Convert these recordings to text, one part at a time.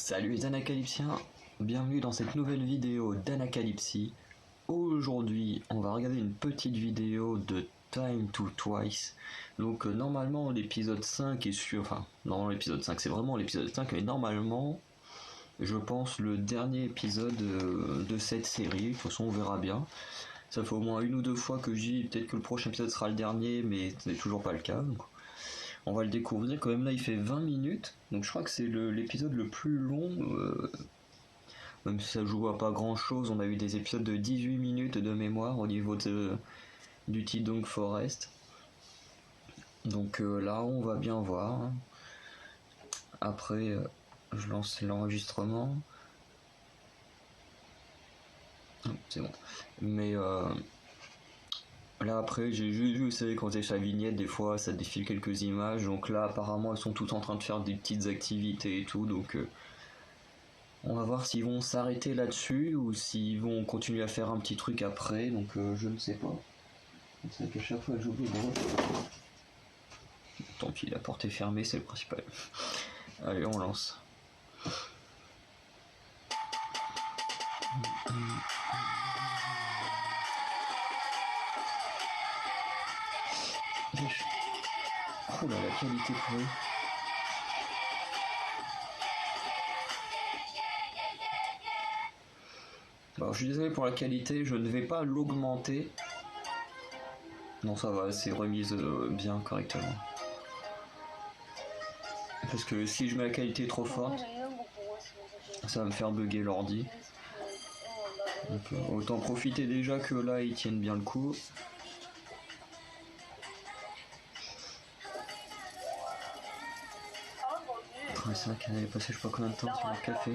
Salut les Anacalypsiens, bienvenue dans cette nouvelle vidéo d'Anacalypsie. Aujourd'hui, on va regarder une petite vidéo de Time to Twice. Donc normalement l'épisode 5 est sûr, enfin non l'épisode 5 c'est vraiment l'épisode 5, mais normalement je pense le dernier épisode de cette série. De toute façon on verra bien. Ça fait au moins une ou deux fois que je dis peut-être que le prochain épisode sera le dernier, mais c'est toujours pas le cas. Donc on va le découvrir. Quand même là il fait 20 minutes, donc je crois que c'est l'épisode le plus long. Même si ça joue à pas grand chose, on a eu des épisodes de 18 minutes de mémoire au niveau du Tidong Forest. Donc là on va bien voir. Après je lance l'enregistrement. C'est bon. Mais là après j'ai juste vu, vous savez, quand c'est sa vignette, des fois ça défile quelques images. Donc là apparemment elles sont toutes en train de faire des petites activités et tout. Donc on va voir s'ils vont s'arrêter là-dessus ou s'ils vont continuer à faire un petit truc après. Donc je ne sais pas. C'est vrai qu'à chaque fois j'oublie de refaire. Tant pis, la porte est fermée, c'est le principal. Allez, on lance. Oh là, la qualité pourrie. Alors, je suis désolé pour la qualité, je ne vais pas l'augmenter. Non, ça va, c'est remise bien correctement. Parce que si je mets la qualité trop forte, ça va me faire bugger l'ordi. Donc autant profiter déjà que là ils tiennent bien le coup. C'est vrai qu'elle avait passé je sais pas combien de temps sur le café.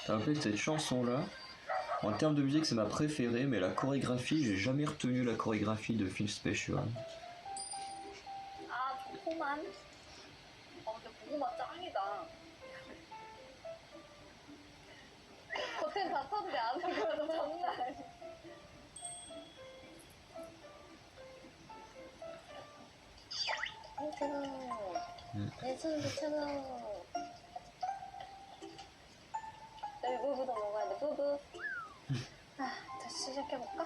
En fait cette chanson là, en termes de musique c'est ma préférée, mais la chorégraphie, j'ai jamais retenu la chorégraphie de Film Special. 아 좋구만. 근데 고구마 짱이다. 겉엔 다 탔는데 안에 그래도 장난 아니야. 차가워. 내 손도 차가워. 여기 물부터 먹어야 돼. 부부. 다시 시작해볼까?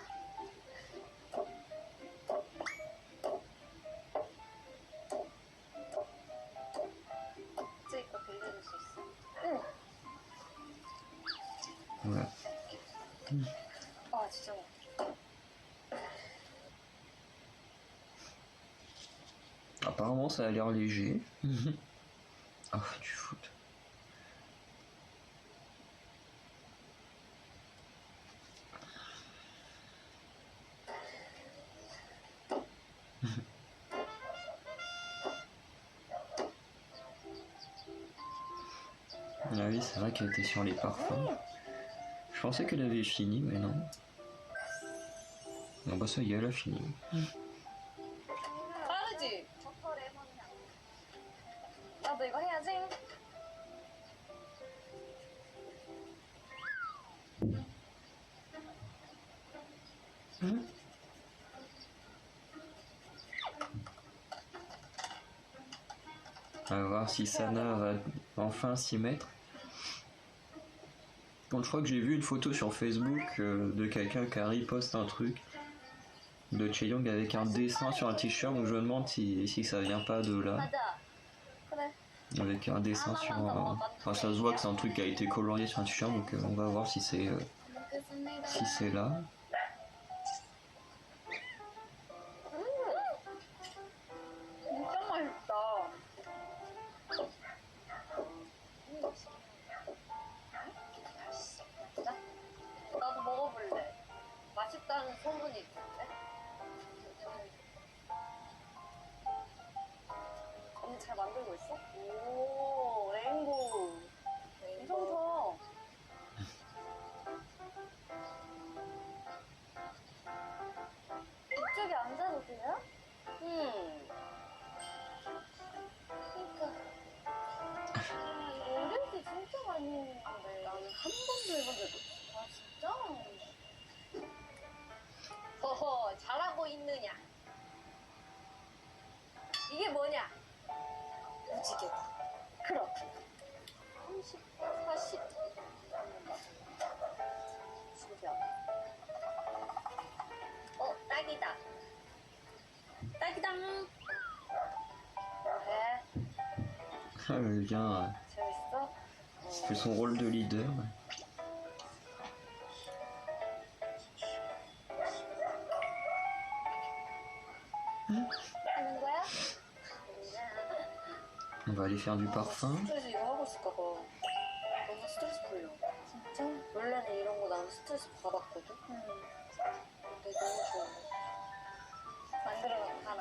제 거 빌려줄 수 있어? 응. Ouais. 아 진짜 먹. Apparemment ça a l'air léger. Ah, du foot. Ah oui, c'est vrai qu'elle était sur les parfums. Je pensais qu'elle avait fini, mais non. Non, bah ça y est, elle a fini. 빠르지? 버터 레몬 향. 나도 이거 해야지. On va voir si Sana va enfin s'y mettre. Bon, je crois que j'ai vu une photo sur Facebook de quelqu'un qui a riposte un truc de Chaeyoung avec un dessin sur un t-shirt, donc je me demande si ça vient pas de là. 맞아. 그래. Avec un dessin sur un... Enfin, ça se voit que c'est un truc qui a été colorié sur un t-shirt, donc on va voir si c'est là. 진짜 맛있다. 맛있어. 나도 먹어볼래. 맛있다는 소문이 있던데. 언니 잘 만들고 있어? 오, 레인보우. 괜찮다. 했는데 나는 한 번도 해본 적이 없어. 아 진짜? 허허 잘하고 있느냐? 이게 뭐냐? 무지개다. 그럼 30, 40 신기하다. 딱이다. 딱이당. 왜? Elle vient, 재밌어? fait son rôle de leader. 하는 거야? On va aller faire du parfum. 스트레스 이거 하고 있을까봐 너무 스트레스 풀려. 진짜? 원래는 이런 거 나는 스트레스 받았거든? 근데 너무 좋아. 만들어 하나.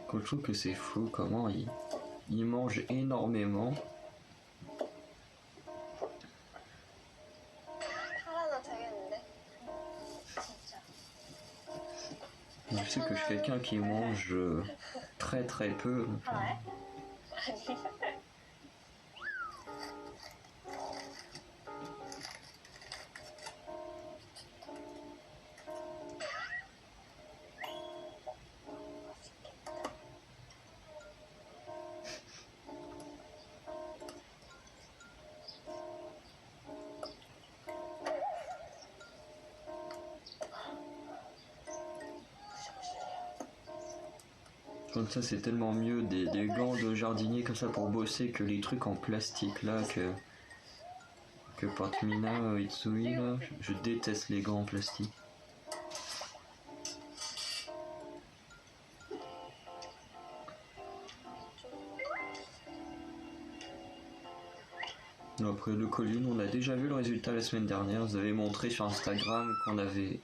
Je trouve que c'est fou comment il mange énormément. 하나도 되겠는데? 진짜. Je sais que je suis quelqu'un qui mange très très peu. 하나에? 아니. Comme ça, c'est tellement mieux des gants de jardinier comme ça pour bosser que les trucs en plastique là que porte Mina Itsui là. Je déteste les gants en plastique. Après le colline, on a déjà vu le résultat la semaine dernière. Vous avez montré sur Instagram qu'on avait...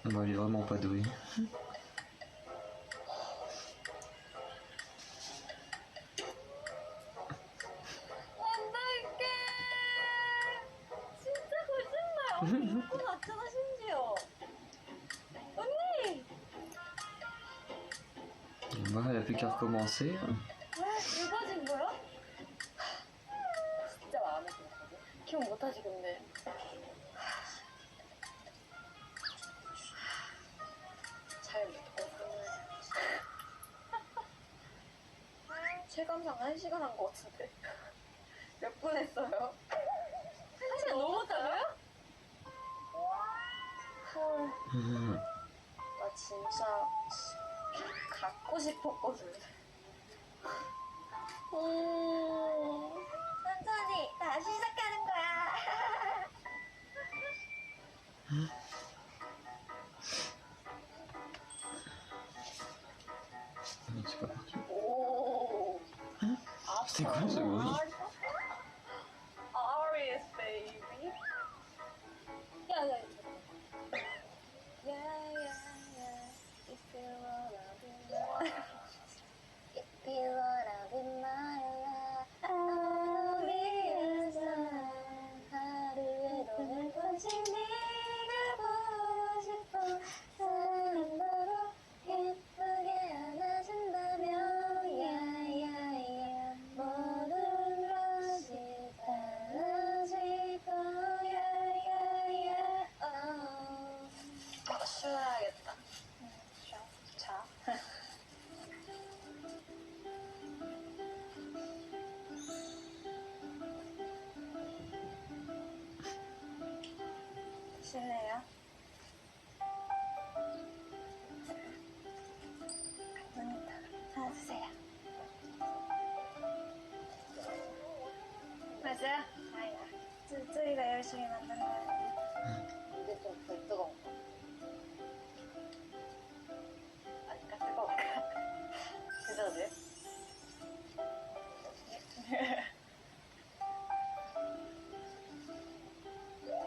Bah, il est vraiment pas doué. 어떡해. 진짜 거짓말. 언니 입고 났잖아 심지어. 언니. Bah, elle a plus qu'à recommencer. 왜 읽어진 거야? 진짜 마음에 들었거든. 기억 못하지 근데. 잘 못하고. 체감상 1시간 한 거 같은데. 몇 분 했어요? 1시간 넘었다고요? 헐. 나 진짜 갖고 싶었거든. 천천히 다시 시작하는 거야. C'est pas parti. 오. C'était quoi ce bruit? Arius, baby. 야, 야, 야, 야, 야. If you wanna be my, if you wanna be my love, I'll be yours. 하루에도 몇 번씩 네가 보고 싶어. 사랑으로 예쁘게 안아준다면, 야야야. 모든 것이 달라질 거야, 야야. 쉬어야겠다. 쉬어. 자. 실례요. 감사합니다. 하나 주세요. 맞아요? 아니야. 쯔쯔이가 열심히 만든 거예요. 이게 좀 덜 뜨거운가? 아니까 뜨거울까? 그죠, 네?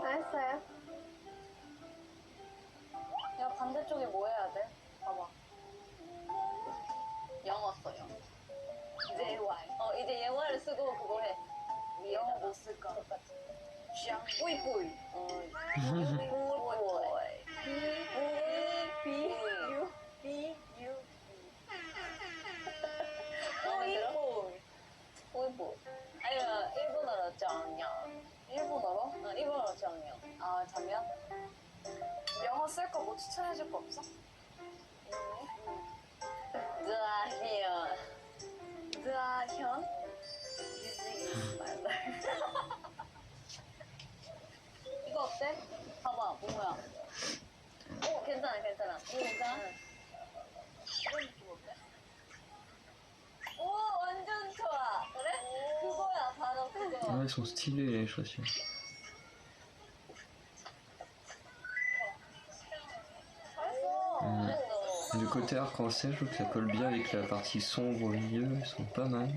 다 했어요. 야, 반대쪽에 뭐 해야 돼? 봐봐. 영어 써, 영어. JY. 이제 영어를 쓰고 그거 해. 영어 못 쓸까? 똑같이. 샹, 뿌이뿌이. 뿌이뿌이. 쓸 거 뭐 추천해줄 거 없어? 느아현. 느아현? 유즈이 말라. 이거 어때? 봐봐, 뭐야? 오, 괜찮아, 괜찮아. 이거 괜찮아? 이런 느낌 어때? 오, 완전 좋아. 그래? 그거야, 바로 그거. Ah, elles sont stylées les chaussures. 잘했어. 잘했어. Du côté arc-en-ciel, je trouve que ça colle bien avec la partie sombre au milieu, elles sont pas mal.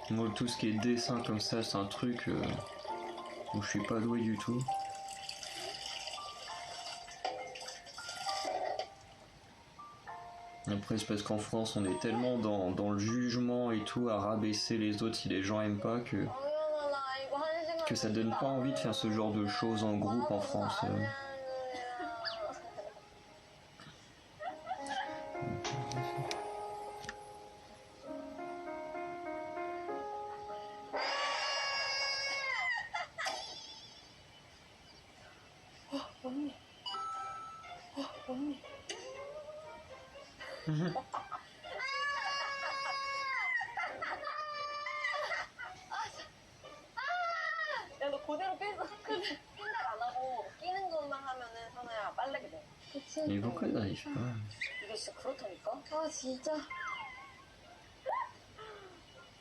Moi, tout ce qui est dessin comme ça, c'est un truc où je suis pas doué du tout. Après, c'est parce qu'en France, on est tellement dans le jugement et tout, à rabaisser les autres si les gens aiment pas, que ça donne pas envie de faire ce genre de choses en groupe en France. 언니. 언니. 야, 너 그대로 뺐어. 생각 안 하고 끼는 것만 하면은 선우야 빨래게 돼. 그치? Mais pourquoi ils n'arrivent pas? 이게 진짜 그렇다니까? 아, 진짜.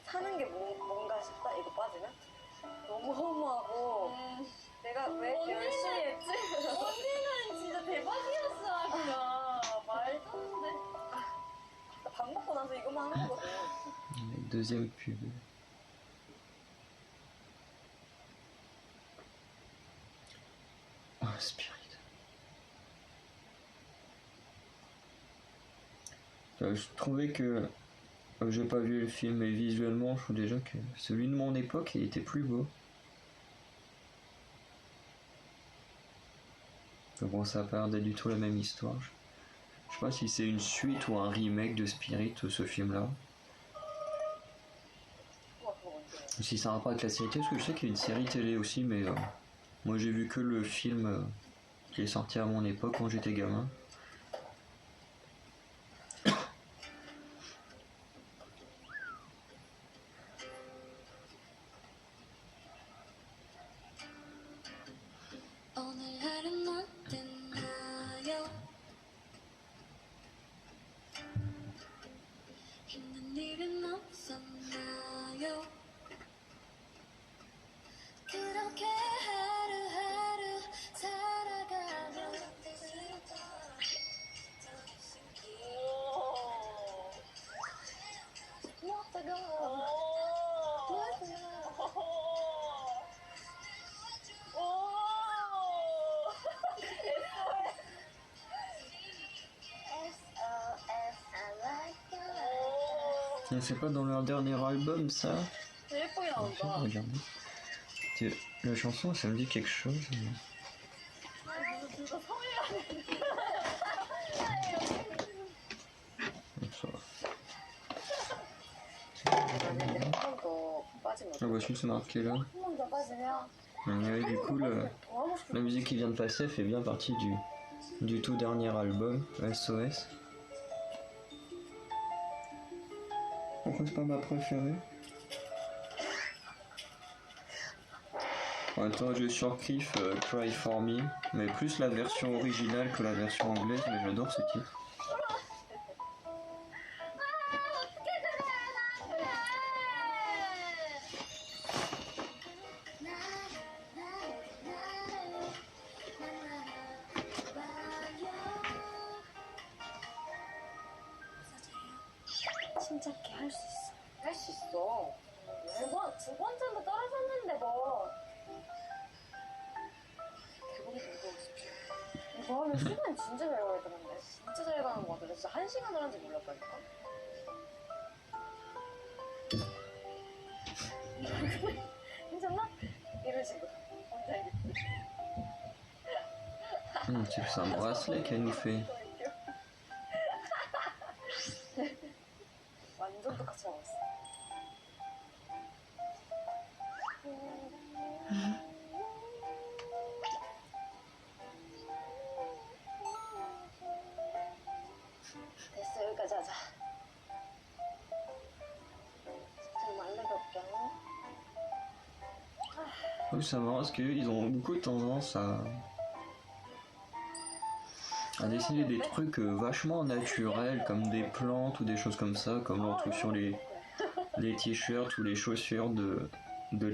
사는 게 뭔가 싶다, 이거 빠지면? 너무 허무하고. 내가 왜 이렇게 열심히 했지? 언니는 진짜 대박이었어, 아까. 말도 안 돼. 나 밥 먹고 나서 이거만 하는 거거든. Deuxième pub. Oh, Spirit. Je trouvais que j'ai pas vu le film, mais visuellement, je trouve déjà que celui de mon époque, il était plus beau. Mais bon, ça a pas l'air d'être du tout la même histoire. Je sais pas si c'est une suite ou un remake de Spirit, ce film-là. Si ça a un rapport avec la série télé, parce que je sais qu'il y a une série télé aussi, mais moi j'ai vu que le film qui est sorti à mon époque quand j'étais gamin. 오늘 하루는 어땠나요? 힘든 일은 없었나요? 그렇게 하루하루 살아가며 C'est pas dans leur dernier album ça? 예쁘게 En fait, 나온다. regardez. La chanson, ça me dit quelque chose. Mais... 진짜 성의가 Ça va. 만약에 한 번 더 빠지면 Ah bah celui c'est marqué là. 한 번 더 빠지면 Ouais, du coup, 뭐 하고 싶어? la musique qui vient de passer fait bien partie du tout dernier album, SOS. Pourquoi c'est pas ma préférée? En même temps, je surkiffe Cry For Me, mais plus la version originale que la version anglaise, mais j'adore ce titre. 침착해, 할 수 있어. 할 수 있어. 두 번째도 떨어졌는데 뭐. 대본이 무거워 싶지. 이거 하면 시간이 진짜 잘 가더란데. 진짜 잘 가는 거 같아. 진짜 1시간을 한지 몰랐다니까. 괜찮나? 이런 식으로. 뭔지 알겠지? C'est un bracelet qu'elle nous fait. 완전 똑같이 먹었어. trouve ça marrant parce qu'ils ont beaucoup de tendance à dessiner des trucs vachement naturels, comme des plantes ou des choses comme ça, comme on retrouve sur les t-shirts ou les chaussures de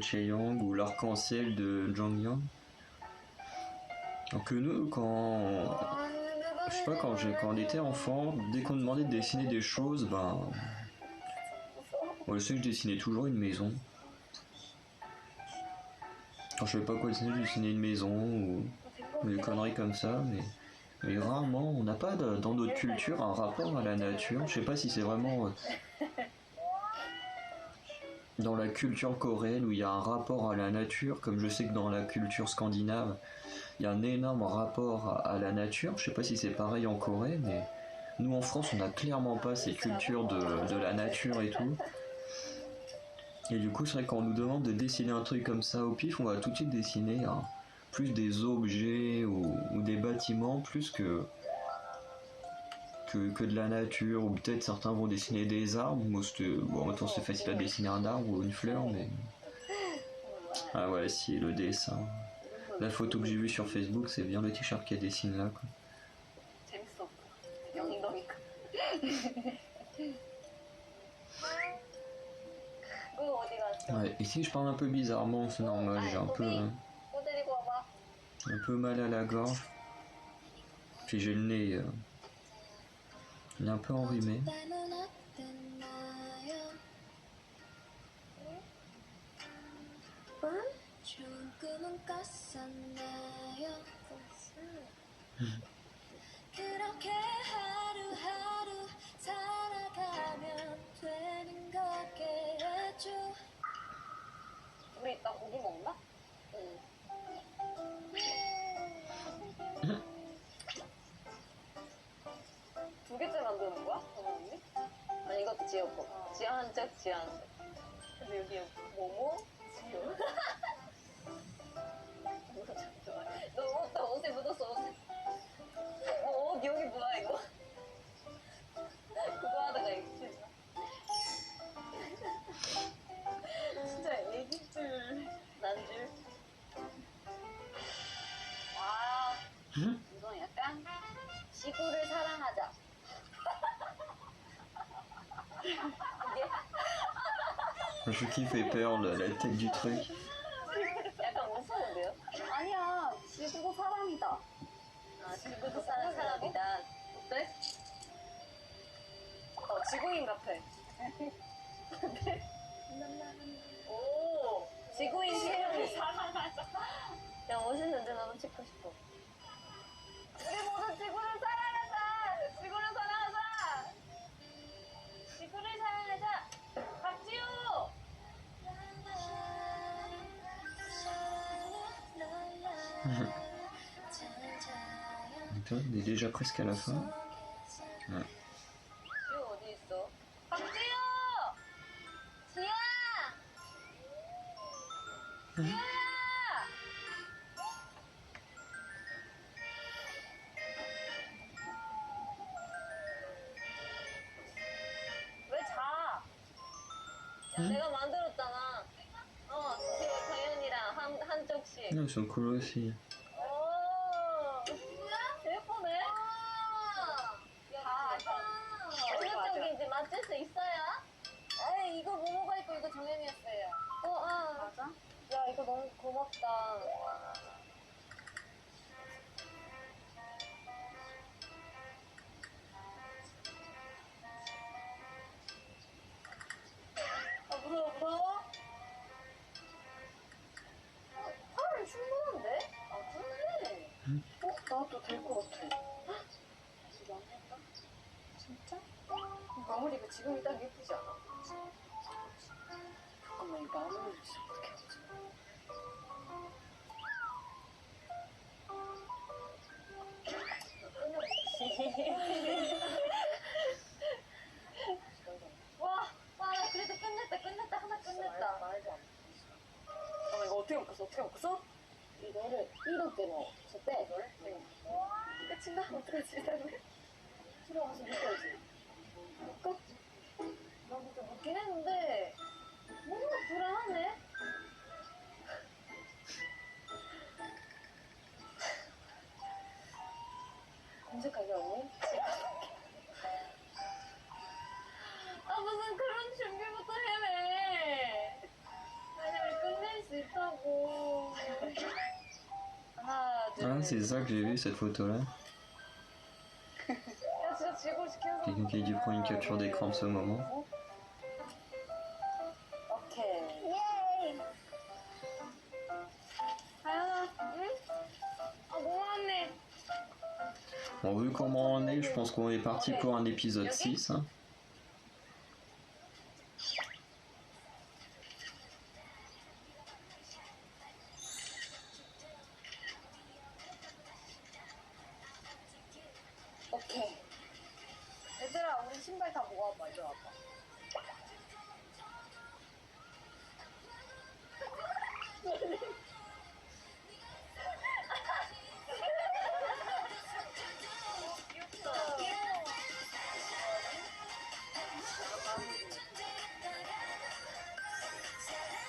Chaeyoung ou l'arc-en-ciel de Jonghyun. Donc nous, je sais pas, quand on était enfant, dès qu'on demandait de dessiner des choses, ben, moi, je sais que je dessinais toujours une maison. Quand je savais pas quoi dessiner, je dessinais une maison ou des conneries comme ça, mais rarement, on n'a pas dans notre culture un rapport à la nature. Je sais pas si c'est vraiment dans la culture coréenne où il y a un rapport à la nature, comme je sais que dans la culture scandinave, il y a un énorme rapport à la nature. Je sais pas si c'est pareil en Corée, mais nous en France, on n'a clairement pas cette culture de la nature et tout. Et du coup, c'est vrai que quand on nous demande de dessiner un truc comme ça au pif, on va tout de suite dessiner plus des objets ou des bâtiments plus que de la nature, ou peut-être certains vont dessiner des arbres. Moi, bon, autant c'est facile à dessiner un arbre ou une fleur, mais... Ah ouais, si, le dessin. La photo que j'ai vue sur Facebook, c'est bien le t-shirt qui dessine là, quoi. 재밌어. 엉덩이가. 그거 어디 갔어? Ouais, ici je parle un peu bizarrement, c'est normal, j'ai un 데리고 와봐. peu mal à la gorge. Puis j'ai le nez, il est un peu enrhumé. 때는 어땠나요? 좋은 꿈은 꿨었나요? 그렇게 하루하루 살아가면 되는 거겠죠. 우리 이따 고기 먹나? 응. 두 개째 만드는 거야? 어머니? 아니 이것도 지효 거. 지효 한 짝, 지효 한 짝. 근데 여기 모모, 지효. 뭐가 참 좋아해. 나 옷에 묻었어 옷에. 옷 여기 뭐야 이거? 그거 하다가 이렇게. 진짜 애기줄 난줄. 와. 이건 약간 지구를 사랑하자. Je kiffe peur, la tête du truc. 약간 무서운데요? 아니야, 지구도 사람이다. 아, 지구도 사람이다. 어때? 지구인 같아. 오, 지구인 세명이 사랑하자. 야, 멋있는데 나도 찍고 싶어. 우리 모두 지구를 사랑하자. 지구를 사랑하자. 지구를 사랑하자. 박지우. On est déjà presque à la fin. Ouais. 지우 어디 있어? 박지우! 지우야! 지우야! 왜 자? 야, 내가 만들었잖아. 지우 정연이랑 한쪽씩. Non, ils sont cool aussi. 오, 예쁘네. 어느 쪽인지 맞출 수 있어요? 에이, 이거 모모가 있고 이거 정연이었어요. 맞아? 야, 이거 너무 고맙다. 아, 무서워? 팔은 충분한데? 아, 그러네. 나도 될 것 같아. 지금 안 할까? 진짜? 마무리가 지금이 딱 예쁘지 않아? 잠깐만, 이 마무리를 진짜 어떻게 하지? 와, 나 그래도 끝냈다. 하나 끝냈다. 말도 안 돼. 이거 어떻게 바꿨어? 이거를 이렇게 넣었대. 이거를? 응. 끝인가? 어떡하지? 들어가서 묶어야지. 묶어? 나 진짜 묶긴 했는데 뭔가 불안하네. Ah, c'est ça que j'ai vu, cette photo-là. 야 진짜 지골시켜서 Quelqu'un qui a dû prendre une capture d'écran de ce moment. 오케이 예이 하연아 응? 아 뭐하네 Bon, vu comment on est, je pense qu'on est parti pour un épisode 6. Hein. 오케이 얘들아 우리 신발 다 모아봐 이리 와봐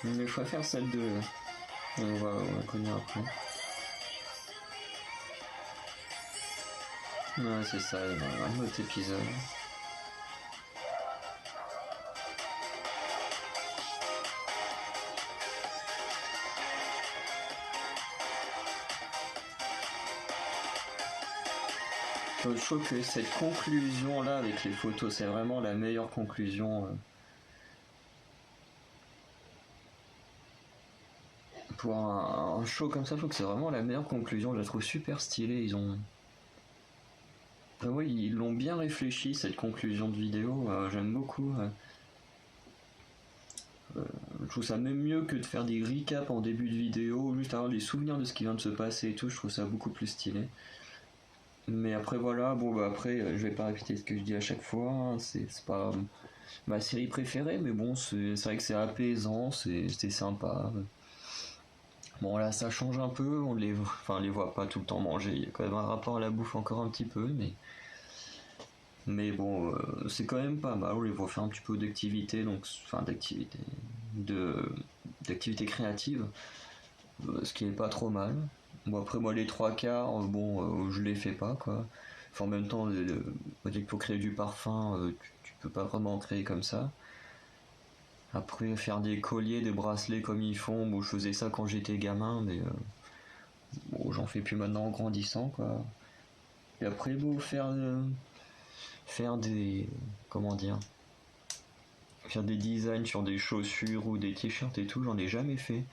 Mais je préfère celle de... On va connaître après. Ouais, c'est ça, un autre épisode. Je trouve que cette conclusion là avec les photos, c'est vraiment la meilleure conclusion pour un show comme ça. Je trouve que c'est vraiment la meilleure conclusion. Je la trouve super stylée. Ils ont, oui, ils l'ont bien réfléchi cette conclusion de vidéo. J'aime beaucoup. Je trouve ça même mieux que de faire des recaps en début de vidéo, juste avoir les souvenirs de ce qui vient de se passer et tout. Je trouve ça beaucoup plus stylé. Mais après voilà, bon bah après je vais pas répéter ce que je dis à chaque fois, hein, c'est pas ma série préférée, mais bon c'est vrai que c'est apaisant, c'est sympa. Bon là ça change un peu, on les voit pas tout le temps manger, il y a quand même un rapport à la bouffe encore un petit peu, mais bon c'est quand même pas mal, on les voit faire un petit peu d'activité, donc enfin d'activité créative, ce qui est pas trop mal. Bon après moi les trois quarts, je les fais pas quoi. Enfin en même temps, pour créer du parfum, tu peux pas vraiment en créer comme ça. Après faire des colliers, des bracelets comme ils font, bon je faisais ça quand j'étais gamin, mais bon j'en fais plus maintenant en grandissant quoi. Et après bon faire des comment dire, faire des designs sur des chaussures ou des t-shirts et tout, j'en ai jamais fait.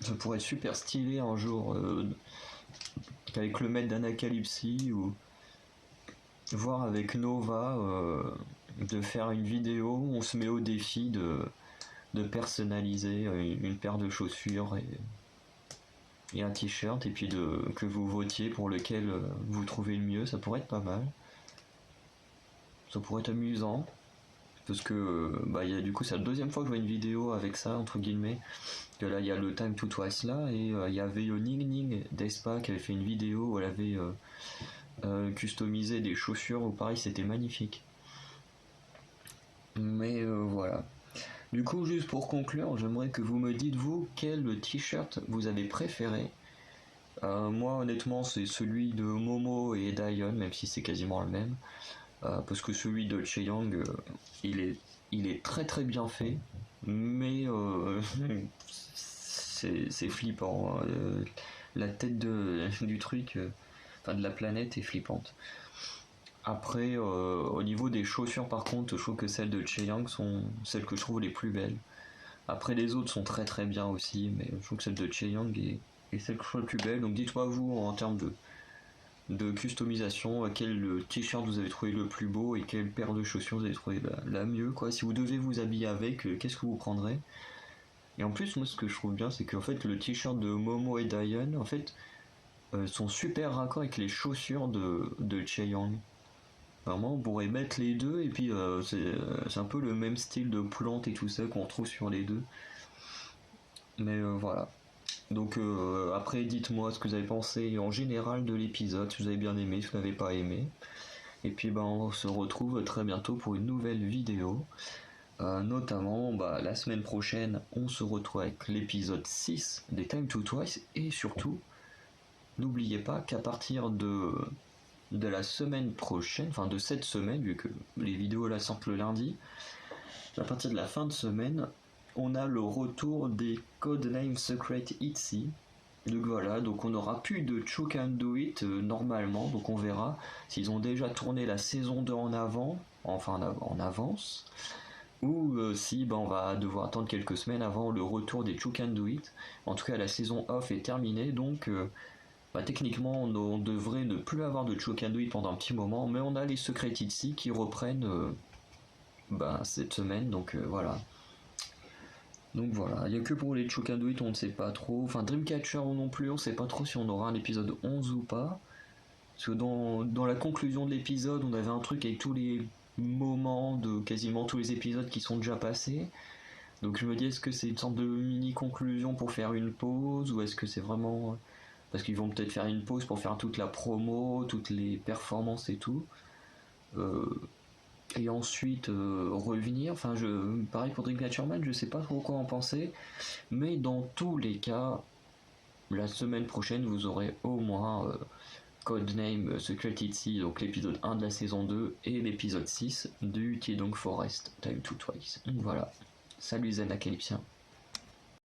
Ça pourrait être super stylé un jour avec le maître d'Anacalypsie ou voir avec Nova de faire une vidéo où on se met au défi de personnaliser une paire de chaussures et un t-shirt et puis que vous votiez pour lequel vous trouvez le mieux. Ça pourrait être pas mal. Ça pourrait être amusant. Parce que du coup c'est la deuxième fois que je vois une vidéo avec ça entre guillemets. Que là il y a le Time to Twice là et il y avait Ning Ning d'Espa qui avait fait une vidéo où elle avait customisé des chaussures où pareil c'était magnifique. Mais voilà. Du coup juste pour conclure, j'aimerais que vous me dites vous quel t-shirt vous avez préféré. Moi honnêtement c'est celui de Momo et Dayon, même si c'est quasiment le même. Parce que celui de Chaeyoung il est très très bien fait, mais c'est flippant. Hein. La tête du truc, de la planète est flippante. Après, au niveau des chaussures par contre, je trouve que celles de Chaeyoung sont celles que je trouve les plus belles. Après les autres sont très très bien aussi, mais je trouve que celle de Chaeyoung est celle que je trouve la plus belle. Donc dites-moi vous en termes de customisation, quel t-shirt vous avez trouvé le plus beau et quelle paire de chaussures vous avez trouvé la mieux quoi. Si vous devez vous habiller avec, qu'est-ce que vous prendrez? Et en plus moi ce que je trouve bien c'est qu'en fait le t-shirt de Momo et Dayon en fait sont super raccords avec les chaussures de Chaeyoung. Vraiment on pourrait mettre les deux et puis c'est un peu le même style de plante et tout ça qu'on retrouve sur les deux. Mais voilà. Donc après dites-moi ce que vous avez pensé en général de l'épisode, si vous avez bien aimé, si vous n'avez pas aimé. Et puis on se retrouve très bientôt pour une nouvelle vidéo. Notamment la semaine prochaine on se retrouve avec l'épisode 6 des Time to Twice. Et surtout n'oubliez pas qu'à partir de la semaine prochaine, enfin de cette semaine, vu que les vidéos là sortent le lundi, à partir de la fin de semaine on a le retour des Codename Secret Itzy. Donc voilà, donc on n'aura plus de Choke and Do It normalement, donc on verra s'ils ont déjà tourné la saison 2 en avant, enfin en avance, ou si on va devoir attendre quelques semaines avant le retour des Choke and Do It. En tout cas, la saison off est terminée, donc techniquement on devrait ne plus avoir de Choke and Do It pendant un petit moment, mais on a les Secret Sea qui reprennent cette semaine, donc voilà. Donc voilà, il n'y a que pour les Choke and Do It, on ne sait pas trop. Enfin, Dreamcatcher non plus, on ne sait pas trop si on aura un épisode 11 ou pas. Parce que dans la conclusion de l'épisode, on avait un truc avec tous les moments de quasiment tous les épisodes qui sont déjà passés. Donc je me dis, est-ce que c'est une sorte de mini-conclusion pour faire une pause, ou est-ce que c'est vraiment... Parce qu'ils vont peut-être faire une pause pour faire toute la promo, toutes les performances et tout. Et ensuite revenir, pareil pour Dreamcatcher Man, je sais pas trop quoi en penser, mais dans tous les cas, la semaine prochaine vous aurez au moins Codename Secret Sea, donc l'épisode 1 de la saison 2 et l'épisode 6 du Tidong Forest Time to Twice. Donc voilà, salut les Anacalypsiens.